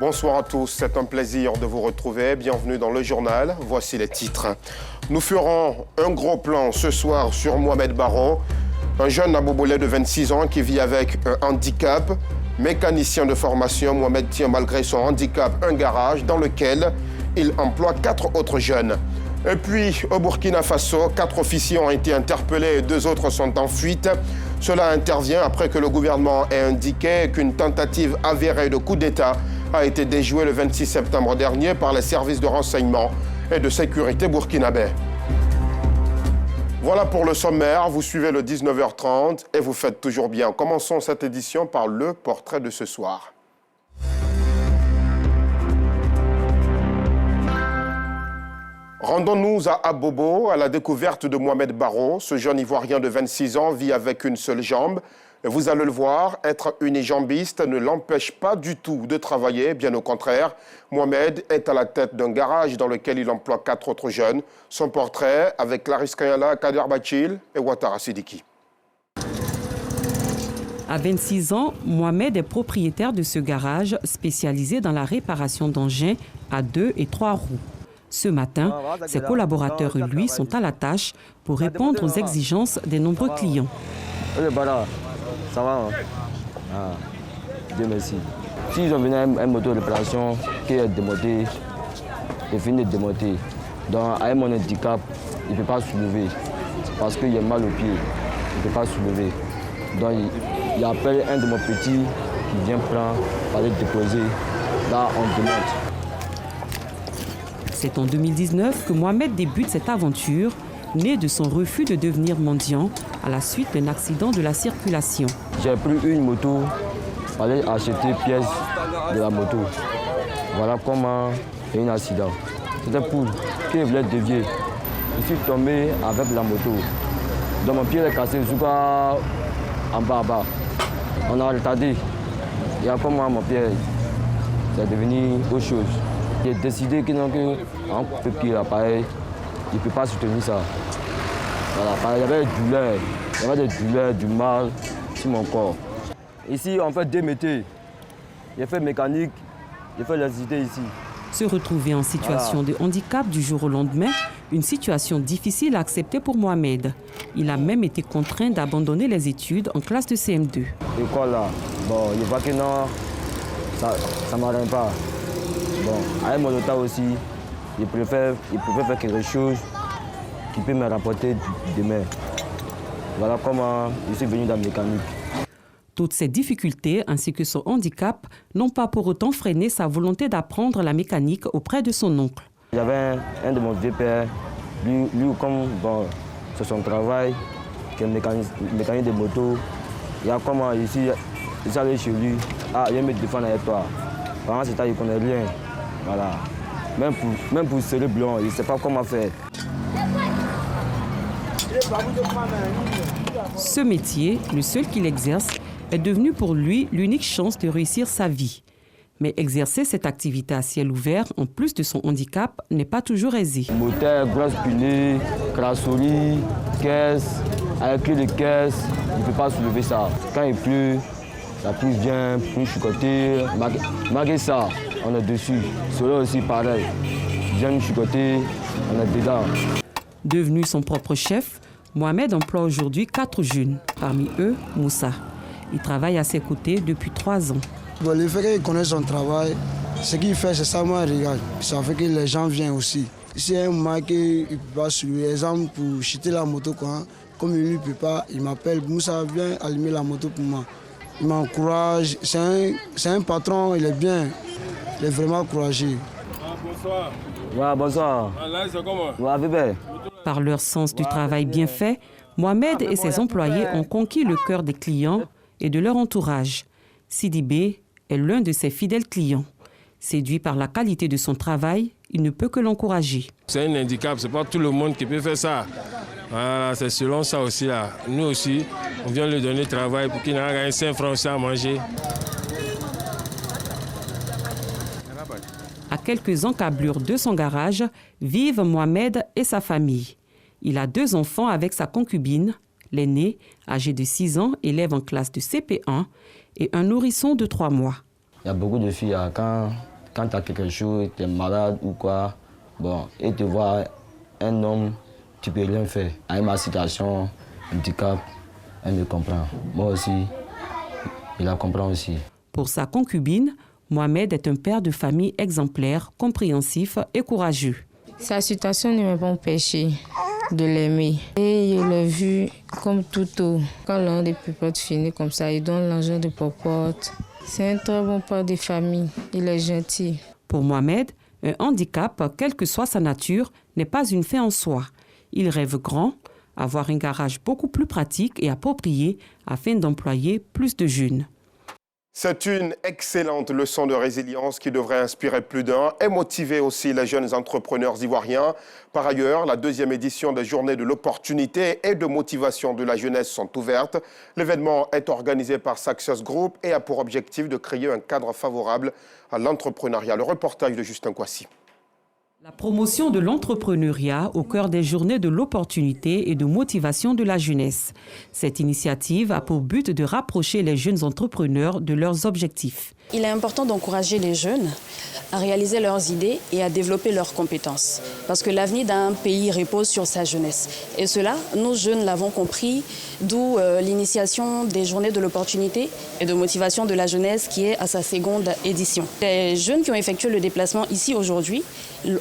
Bonsoir à tous, c'est un plaisir de vous retrouver. Bienvenue dans le journal. Voici les titres. Nous ferons un gros plan ce soir sur Mohamed Barro, un jeune abobolais de 26 ans qui vit avec un handicap. Mécanicien de formation, Mohamed tient malgré son handicap un garage dans lequel il emploie 4 autres jeunes. Et puis, au Burkina Faso, 4 officiers ont été interpellés et 2 autres sont en fuite. Cela intervient après que le gouvernement ait indiqué qu'une tentative avérée de coup d'État a été déjouée le 26 septembre dernier par les services de renseignement et de sécurité burkinabais. Voilà pour le sommaire, vous suivez le 19h30 et vous faites toujours bien. Commençons cette édition par le portrait de ce soir. Rendons-nous à Abobo, à la découverte de Mohamed Barro. Ce jeune Ivoirien de 26 ans vit avec une seule jambe. Vous allez le voir, être unijambiste ne l'empêche pas du tout de travailler, bien au contraire. Mohamed est à la tête d'un garage dans lequel il emploie 4 autres jeunes. Son portrait avec Clarisse Kayala, Kader Bachil et Ouattara Sidiki. À 26 ans, Mohamed est propriétaire de ce garage spécialisé dans la réparation d'engins à 2 et 3 roues. Ce matin, ses collaborateurs et lui sont à la tâche pour répondre aux exigences des nombreux clients. Ça va, hein? Dieu merci. S'ils ont venu un moto de réparation qui est démonté, il finit de démonter. Donc, avec mon handicap, il ne peut pas soulever parce qu'il a mal au pied. Il ne peut pas soulever. Donc, il appelle un de mes petits qui vient prendre, aller déposer. Là, on démonte. C'est en 2019 que Mohamed débute cette aventure, née de son refus de devenir mendiant à la suite d'un accident de la circulation. J'ai pris une moto, aller acheter pièces de la moto. Voilà comment il y a eu un accident. C'était pour qu'il voulait dévier. Je suis tombé avec la moto. Donc mon pied est cassé jusqu'en bas. On a retardé. Et à comment mon pied c'est devenu autre chose. J'ai décidé qu'un coup de pied l'appareil, il ne peut pas soutenir ça. Voilà, il y avait des douleurs, du mal sur mon corps. Ici, on fait 2 métiers. J'ai fait mécanique, j'ai fait l'électricité ici. Se retrouver en situation de handicap du jour au lendemain, une situation difficile à accepter pour Mohamed. Il a même été contraint d'abandonner les études en classe de CM2. L'école là, bon, je vois que non, ça ne m'arrête pas. Bon, avec mon état aussi, il préfère faire quelque chose qui peut me rapporter demain. Voilà comment je suis venu dans la mécanique. Toutes ces difficultés ainsi que son handicap n'ont pas pour autant freiné sa volonté d'apprendre la mécanique auprès de son oncle. Il y avait un de mon vieux pères, lui comme bon, c'est son travail, qui est mécanique de moto. Il y a comment ici, je suis allé chez lui, il vient me défendre avec toi. Pendant ce temps, il ne connaît rien. Voilà. Même pour serrer blanc, il ne sait pas comment faire. Ce métier, le seul qu'il exerce, est devenu pour lui l'unique chance de réussir sa vie. Mais exercer cette activité à ciel ouvert, en plus de son handicap, n'est pas toujours aisé. Moteur, grosse pneu, crasserie, caisse, avec clé de caisse, il ne peut pas soulever ça. Quand il pleut, la pluie vient, pluie chicoter, malgré ça, on est dessus. Cela aussi pareil, vient chicoter, on est dedans. Devenu son propre chef, Mohamed emploie aujourd'hui 4 jeunes, parmi eux Moussa. Il travaille à ses côtés depuis 3 ans. Bon, le fait qu'il connaisse son travail, ce qu'il fait, c'est ça, moi, regarde. Ça fait que les gens viennent aussi. Si un moment qu'il ne peut pas suivre, exemple, pour chuter la moto, quoi, comme il ne peut pas, il m'appelle, Moussa, viens allumer la moto pour moi. Il m'encourage, c'est un patron, il est bien, il est vraiment courageux. Bonsoir. Ouais, bonsoir. Là, c'est comment? Ouais, bébé. Par leur sens du travail bien fait, Mohamed et ses employés ont conquis le cœur des clients et de leur entourage. Sidibé est l'un de ses fidèles clients. Séduit par la qualité de son travail, il ne peut que l'encourager. C'est un handicap, ce n'est pas tout le monde qui peut faire ça. Voilà, c'est selon ça aussi. Là. Nous aussi, on vient lui donner travail pour qu'il n'ait 5 francs aussi à manger. À quelques encablures de son garage, vivent Mohamed et sa famille. Il a 2 enfants avec sa concubine, l'aîné, âgé de 6 ans, élève en classe de CP1, et un nourrisson de 3 mois. Il y a beaucoup de filles, quand quand tu as quelque chose, tu es malade ou quoi, bon, et te voir un homme, tu peux rien faire. Avec ma situation, handicap, elle me comprend. Moi aussi, il la comprend aussi. Pour sa concubine, Mohamed est un père de famille exemplaire, compréhensif et courageux. Sa situation ne m'a pas empêché de l'aimer. Et je l'ai vu comme tout haut. Quand l'un des popotes finit comme ça, il donne l'argent de popote. C'est un très bon père de famille. Il est gentil. Pour Mohamed, un handicap, quelle que soit sa nature, n'est pas une fin en soi. Il rêve grand, avoir un garage beaucoup plus pratique et approprié afin d'employer plus de jeunes. C'est une excellente leçon de résilience qui devrait inspirer plus d'un et motiver aussi les jeunes entrepreneurs ivoiriens. Par ailleurs, la deuxième édition des Journées de l'opportunité et de motivation de la jeunesse sont ouvertes. L'événement est organisé par Success Group et a pour objectif de créer un cadre favorable à l'entrepreneuriat. Le reportage de Justin Kwasi. La promotion de l'entrepreneuriat au cœur des Journées de l'opportunité et de motivation de la jeunesse. Cette initiative a pour but de rapprocher les jeunes entrepreneurs de leurs objectifs. Il est important d'encourager les jeunes à réaliser leurs idées et à développer leurs compétences. Parce que l'avenir d'un pays repose sur sa jeunesse. Et cela, nous jeunes l'avons compris, d'où l'initiation des Journées de l'opportunité et de motivation de la jeunesse qui est à sa seconde édition. Les jeunes qui ont effectué le déplacement ici aujourd'hui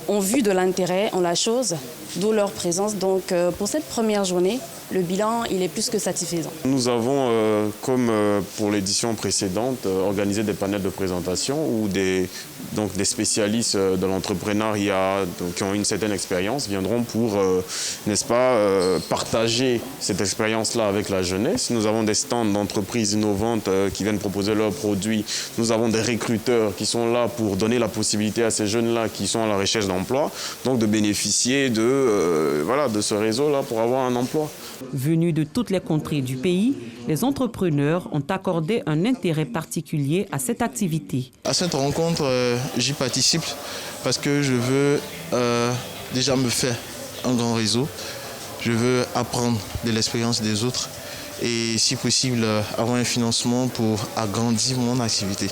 ont vu de l'intérêt en la chose, d'où leur présence. Donc pour cette première journée, le bilan il est plus que satisfaisant. Nous avons, comme pour l'édition précédente, organisé des panels de présentation où des spécialistes de l'entrepreneuriat qui ont une certaine expérience viendront pour, n'est-ce pas, partager cette expérience-là avec la jeunesse. Nous avons des stands d'entreprises innovantes qui viennent proposer leurs produits. Nous avons des recruteurs qui sont là pour donner la possibilité à ces jeunes-là qui sont à la recherche d'emploi, donc de bénéficier de ce réseau-là pour avoir un emploi. Venus de toutes les contrées du pays, les entrepreneurs ont accordé un intérêt particulier à cette activité. À cette rencontre, j'y participe parce que je veux déjà me faire un grand réseau. Je veux apprendre de l'expérience des autres et, si possible, avoir un financement pour agrandir mon activité.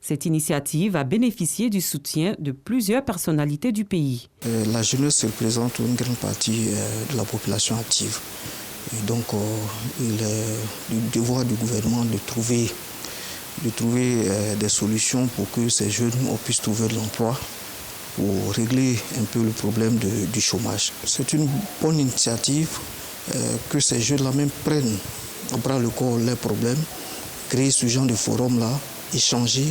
Cette initiative a bénéficié du soutien de plusieurs personnalités du pays. La jeunesse représente une grande partie de la population active. Et donc, il est du devoir du gouvernement de trouver des solutions pour que ces jeunes puissent trouver de l'emploi, pour régler un peu le problème du chômage. C'est une bonne initiative que ces jeunes-là même prennent à bras le corps leurs problèmes, créer ce genre de forum-là, échanger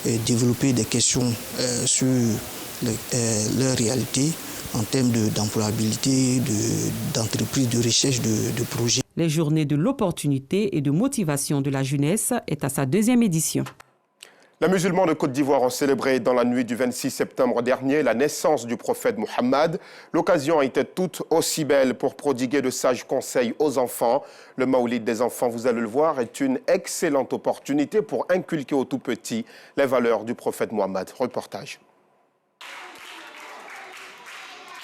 et développer des questions sur leur réalité en termes d'employabilité, d'entreprise, de recherche, de projets. Les Journées de l'opportunité et de motivation de la jeunesse est à sa deuxième édition. Les musulmans de Côte d'Ivoire ont célébré dans la nuit du 26 septembre dernier la naissance du prophète Mohammed. L'occasion était toute aussi belle pour prodiguer de sages conseils aux enfants. Le Maoulid des enfants, vous allez le voir, est une excellente opportunité pour inculquer aux tout-petits les valeurs du prophète Mohammed. Reportage.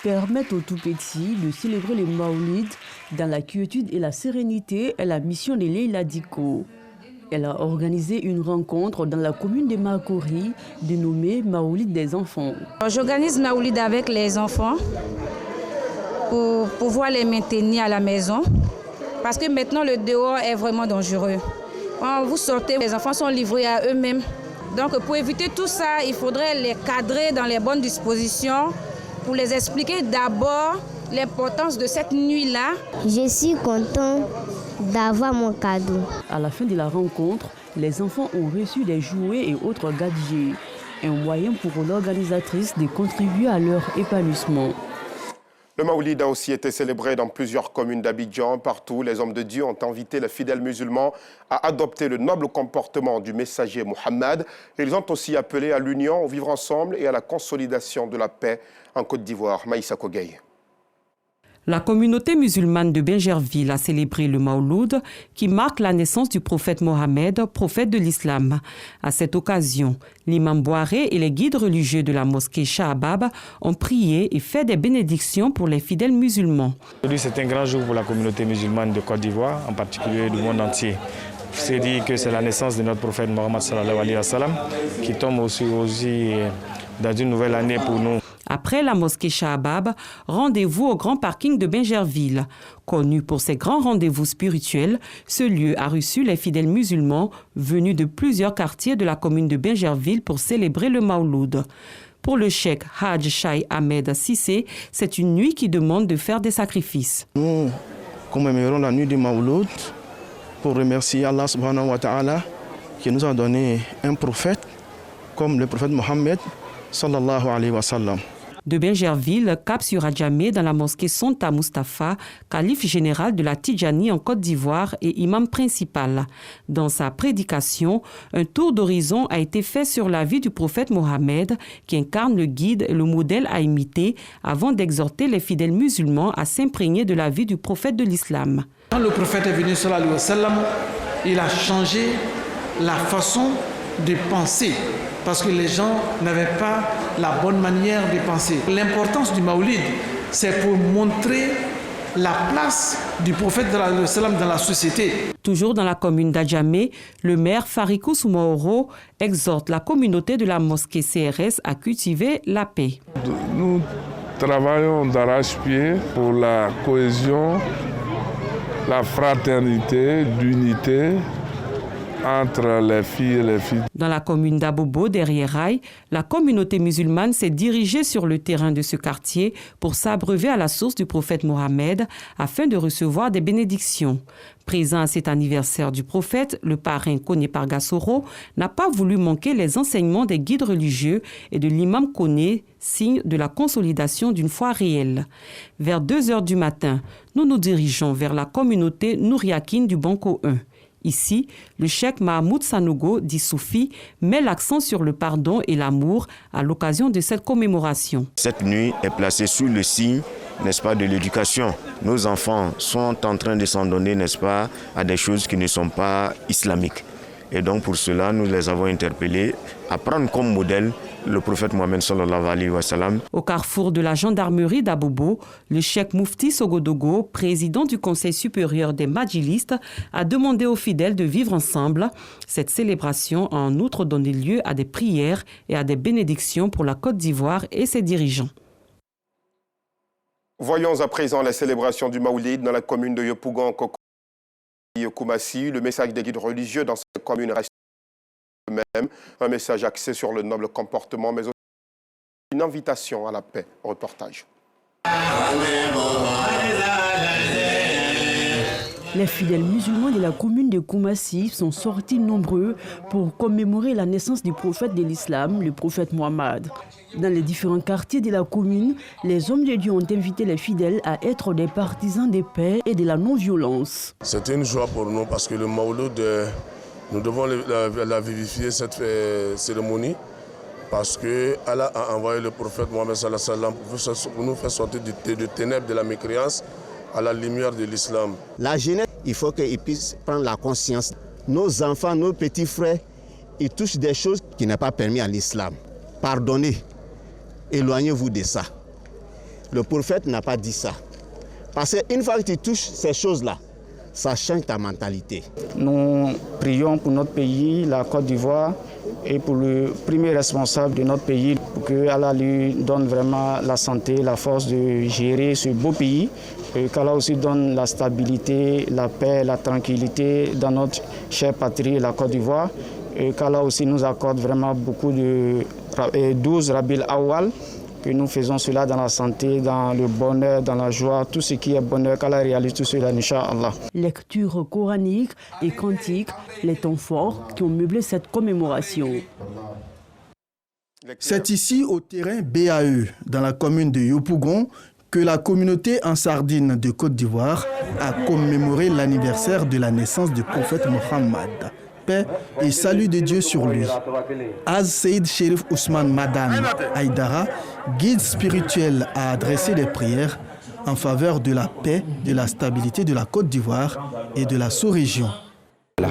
Permettre aux tout-petits de célébrer le Maoulid dans la quiétude et la sérénité est la mission de Leila Diko. Elle a organisé une rencontre dans la commune de Makori dénommée Maoulid des enfants. J'organise Maoulid avec les enfants pour pouvoir les maintenir à la maison parce que maintenant le dehors est vraiment dangereux. Quand vous sortez, les enfants sont livrés à eux-mêmes. Donc pour éviter tout ça, il faudrait les cadrer dans les bonnes dispositions pour les expliquer d'abord l'importance de cette nuit-là. Je suis content d'avoir mon cadeau. À la fin de la rencontre, les enfants ont reçu des jouets et autres gadgets, un moyen pour l'organisatrice de contribuer à leur épanouissement. Le Maoulid a aussi été célébré dans plusieurs communes d'Abidjan. Partout, les hommes de Dieu ont invité les fidèles musulmans à adopter le noble comportement du messager Mohammed. Ils ont aussi appelé à l'union, au vivre ensemble et à la consolidation de la paix en Côte d'Ivoire. Maïssa Kogay. La communauté musulmane de Bingerville a célébré le Mawloud qui marque la naissance du prophète Mohammed, prophète de l'islam. À cette occasion, l'imam Boiré et les guides religieux de la mosquée Shahabab ont prié et fait des bénédictions pour les fidèles musulmans. Aujourd'hui, c'est un grand jour pour la communauté musulmane de Côte d'Ivoire, en particulier du monde entier. C'est dit que c'est la naissance de notre prophète Mohammed sallallahu alayhi wa sallam qui tombe aussi dans une nouvelle année pour nous. Après la mosquée Shahabab, rendez-vous au grand parking de Bingerville. Connu pour ses grands rendez-vous spirituels, ce lieu a reçu les fidèles musulmans venus de plusieurs quartiers de la commune de Bingerville pour célébrer le Mawloud. Pour le cheikh Haj Shai Ahmed Sissé, c'est une nuit qui demande de faire des sacrifices. Nous commémorons la nuit du Mawloud pour remercier Allah subhanahu wa ta'ala qui nous a donné un prophète comme le prophète Mohammed sallallahu alayhi wa sallam. De Bingerville, cap sur Adjamé dans la mosquée Sonta Mustafa, calife général de la Tidjani en Côte d'Ivoire et imam principal. Dans sa prédication, un tour d'horizon a été fait sur la vie du prophète Mohammed, qui incarne le guide et le modèle à imiter, avant d'exhorter les fidèles musulmans à s'imprégner de la vie du prophète de l'islam. Quand le prophète est venu sallallahu alayhi wa sallam, il a changé la façon de penser, parce que les gens n'avaient pas la bonne manière de penser. L'importance du Mawlid, c'est pour montrer la place du prophète dans la société. Toujours dans la commune d'Adjamé, le maire Farikou Soumaoro exhorte la communauté de la mosquée CRS à cultiver la paix. Nous travaillons d'arrache-pied pour la cohésion, la fraternité, l'unité entre les filles et les filles. Dans la commune d'Abobo, derrière Rail, la communauté musulmane s'est dirigée sur le terrain de ce quartier pour s'abreuver à la source du prophète Mohammed afin de recevoir des bénédictions. Présent à cet anniversaire du prophète, le parrain Koné Pargasoro n'a pas voulu manquer les enseignements des guides religieux et de l'imam Koné, signe de la consolidation d'une foi réelle. Vers 2h du matin, nous nous dirigeons vers la communauté Nouriakine du Banco 1. Ici, le cheikh Mahmoud Sanogo, dit Soufi, met l'accent sur le pardon et l'amour à l'occasion de cette commémoration. Cette nuit est placée sous le signe, n'est-ce pas, de l'éducation. Nos enfants sont en train de s'en donner, n'est-ce pas, à des choses qui ne sont pas islamiques. Et donc pour cela, nous les avons interpellés à prendre comme modèle le prophète Mohammed sallallahu alayhi wa sallam. Au carrefour de la gendarmerie d'Abobo, le cheikh Moufti Sogodogo, président du Conseil supérieur des Madjilistes, a demandé aux fidèles de vivre ensemble. Cette célébration a en outre donné lieu à des prières et à des bénédictions pour la Côte d'Ivoire et ses dirigeants. Voyons à présent la célébration du Maoulid dans la commune de Yopougon, Koumassi. Le message des guides religieux dans cette commune reste le même. Un message axé sur le noble comportement, mais aussi une invitation à la paix. Reportage. Les fidèles musulmans de la commune de Koumassi sont sortis nombreux pour commémorer la naissance du prophète de l'islam, le prophète Mohammed. Dans les différents quartiers de la commune, les hommes de Dieu ont invité les fidèles à être des partisans de paix et de la non-violence. C'est une joie pour nous parce que le Mawlud, nous devons la vivifier, cette cérémonie, parce que Allah a envoyé le prophète Mohammed sallallahu alayhi wa sallam pour nous faire sortir des ténèbres de la mécréance à la lumière de l'islam. La jeunesse, il faut qu'ils puissent prendre la conscience. Nos enfants, nos petits frères, ils touchent des choses qui n'est pas permis à l'islam. Pardonnez, éloignez-vous de ça. Le prophète n'a pas dit ça. Parce qu'une fois que tu touches ces choses-là, ça change ta mentalité. Nous prions pour notre pays, la Côte d'Ivoire, et pour le premier responsable de notre pays, pour que Allah lui donne vraiment la santé, la force de gérer ce beau pays, et qu'Allah aussi donne la stabilité, la paix, la tranquillité dans notre chère patrie, la Côte d'Ivoire, et qu'Allah aussi nous accorde vraiment beaucoup de 12 Rabil Awal, que nous faisons cela dans la santé, dans le bonheur, dans la joie, tout ce qui est bonheur, qu'Allah réalise tout cela, Inch'Allah. Lecture coranique et cantique, les temps forts qui ont meublé cette commémoration. C'est ici, au terrain BAE, dans la commune de Yopougon, que la communauté en sardine de Côte d'Ivoire a commémoré l'anniversaire de la naissance du prophète Mohammed. Paix et salut de Dieu sur lui. Az Seyd Sherif Ousmane Madame Aïdara, guide spirituel, a adressé des prières en faveur de la paix, de la stabilité de la Côte d'Ivoire et de la sous-région. Nous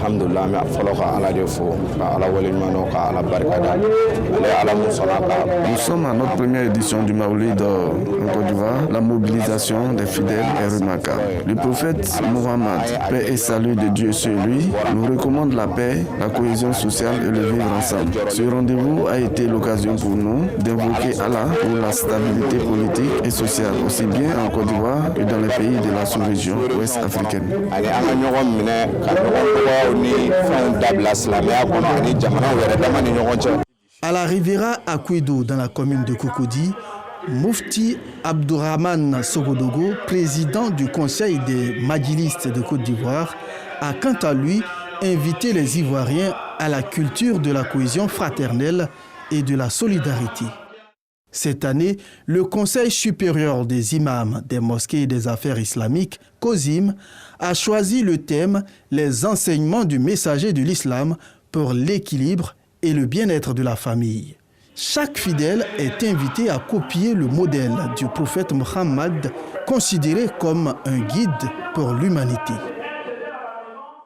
sommes à notre première édition du Maoulid en Côte d'Ivoire. La mobilisation des fidèles est remarquable. Le prophète Mohammed, paix et salut de Dieu sur lui, nous recommande la paix, la cohésion sociale et le vivre ensemble. Ce rendez-vous a été l'occasion pour nous d'invoquer Allah pour la stabilité politique et sociale, aussi bien en Côte d'Ivoire que dans les pays de la sous-région ouest africaine. À la Riviera Akwedo, dans la commune de Cocody, Mufti Abdourahmane Sogodogo, président du Conseil des Madjilistes de Côte d'Ivoire, a quant à lui invité les Ivoiriens à la culture de la cohésion fraternelle et de la solidarité. Cette année, le Conseil supérieur des imams des mosquées et des affaires islamiques, COSIM, a choisi le thème « Les enseignements du messager de l'islam pour l'équilibre et le bien-être de la famille ». Chaque fidèle est invité à copier le modèle du prophète Mohammed, considéré comme un guide pour l'humanité.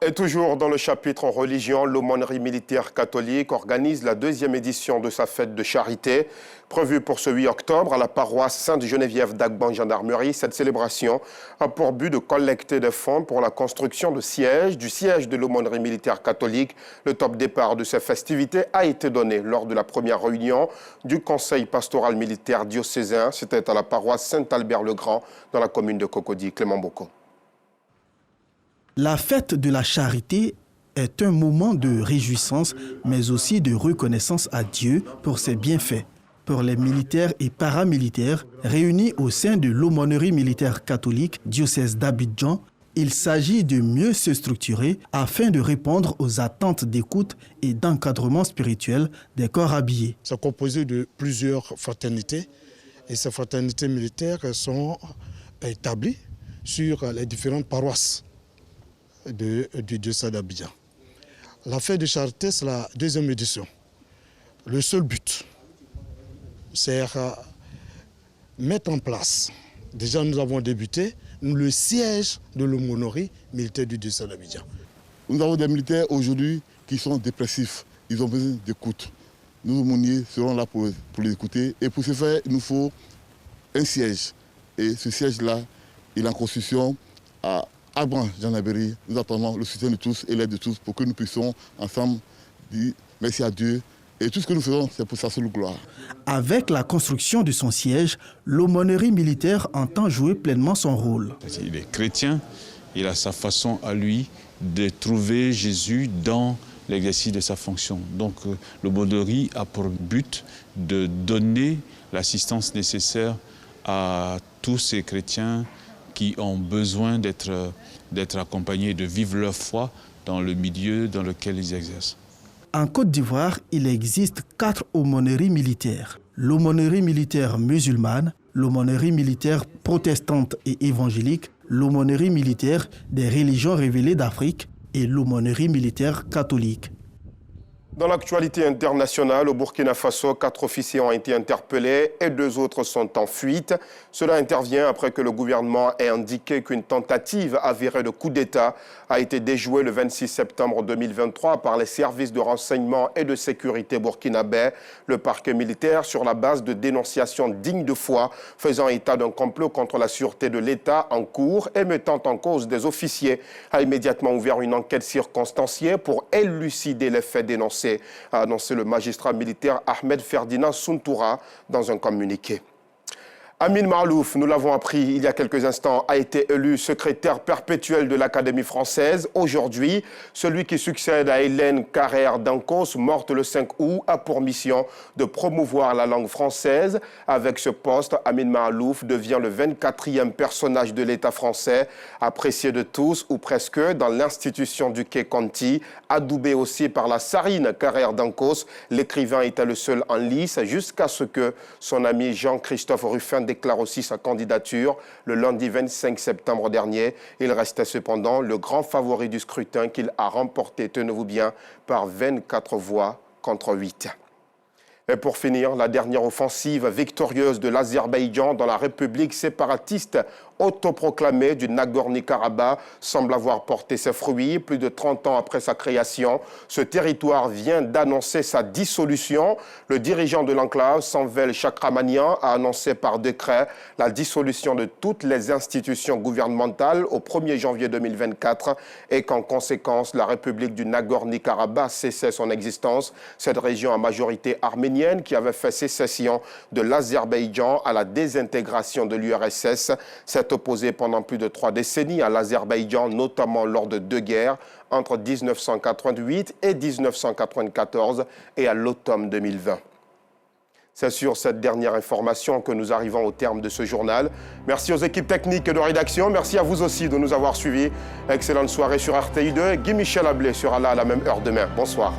Et toujours dans le chapitre en religion, l'aumônerie militaire catholique organise la 2e édition de sa fête de charité. Prévue pour ce 8 octobre à la paroisse Sainte-Geneviève d'Agban Gendarmerie, cette célébration a pour but de collecter des fonds pour la construction du siège de l'aumônerie militaire catholique. Le top départ de ces festivités a été donné lors de la première réunion du conseil pastoral militaire diocésain. C'était à la paroisse Saint-Albert-le-Grand dans la commune de Cocody. Clément Boko. La fête de la charité est un moment de réjouissance, mais aussi de reconnaissance à Dieu pour ses bienfaits. Pour les militaires et paramilitaires réunis au sein de l'aumônerie militaire catholique diocèse d'Abidjan, il s'agit de mieux se structurer afin de répondre aux attentes d'écoute et d'encadrement spirituel des corps habillés. C'est composé de plusieurs fraternités et ces fraternités militaires sont établies sur les différentes paroisses du diocèse d'Abidjan. La fête de charité, c'est la 2e édition. Le seul but, c'est mettre en place, déjà nous avons débuté, le siège de l'aumônerie militaire du diocèse d'Abidjan. Nous avons des militaires aujourd'hui qui sont dépressifs, ils ont besoin d'écoute. Nous, aumôniers, serons là pour les écouter. Et pour ce faire, il nous faut un siège. Et ce siège-là, il est en construction à Agban Gendarmerie. Nous attendons le soutien de tous et l'aide de tous pour que nous puissions ensemble dire merci à Dieu. Et tout ce que nous faisons, c'est pour sa seule gloire. Avec la construction de son siège, l'aumônerie militaire entend jouer pleinement son rôle. Il est chrétien, il a sa façon à lui de trouver Jésus dans l'exercice de sa fonction. Donc l'aumônerie a pour but de donner l'assistance nécessaire à tous ces chrétiens qui ont besoin d'être accompagnés, de vivre leur foi dans le milieu dans lequel ils exercent. En Côte d'Ivoire, il existe 4 aumôneries militaires. L'aumônerie militaire musulmane, l'aumônerie militaire protestante et évangélique, l'aumônerie militaire des religions révélées d'Afrique et l'aumônerie militaire catholique. Dans l'actualité internationale, au Burkina Faso, 4 officiers ont été interpellés et 2 autres sont en fuite. Cela intervient après que le gouvernement ait indiqué qu'une tentative avérée de coup d'État a été déjouée le 26 septembre 2023 par les services de renseignement et de sécurité burkinabais. Le parquet militaire, sur la base de dénonciations dignes de foi, faisant état d'un complot contre la sûreté de l'État en cours et mettant en cause des officiers, a immédiatement ouvert une enquête circonstanciée pour élucider les faits dénoncés, a annoncé le magistrat militaire Ahmed Ferdinand Sountoura dans un communiqué. Amin Maalouf, nous l'avons appris il y a quelques instants, a été élu secrétaire perpétuel de l'Académie française. Aujourd'hui, celui qui succède à Hélène Carrère d'Ancos, morte le 5 août, a pour mission de promouvoir la langue française. Avec ce poste, Amin Maalouf devient le 24e personnage de l'État français, apprécié de tous ou presque dans l'institution du Quai Conti, adoubé aussi par la Sarine Carrère d'Ancos. L'écrivain était le seul en lice jusqu'à ce que son ami Jean-Christophe Ruffin déclare aussi sa candidature le lundi 25 septembre dernier. Il restait cependant le grand favori du scrutin qu'il a remporté, tenez-vous bien, par 24 voix contre 8. Et pour finir, la dernière offensive victorieuse de l'Azerbaïdjan dans la République séparatiste autoproclamé du Nagorno-Karabakh semble avoir porté ses fruits. Plus de 30 ans après sa création, ce territoire vient d'annoncer sa dissolution. Le dirigeant de l'enclave, Samvel Chakramanian, a annoncé par décret la dissolution de toutes les institutions gouvernementales au 1er janvier 2024 et qu'en conséquence, la République du Nagorno-Karabakh cessait son existence. Cette région à majorité arménienne qui avait fait sécession de l'Azerbaïdjan à la désintégration de l'URSS s'est opposée pendant plus de 3 décennies à l'Azerbaïdjan, notamment lors de 2 guerres entre 1988 et 1994 et à l'automne 2020. C'est sur cette dernière information que nous arrivons au terme de ce journal. Merci aux équipes techniques de rédaction. Merci à vous aussi de nous avoir suivis. Excellente soirée sur RTI2. Guy Michel Ablé sera là à la même heure demain. Bonsoir.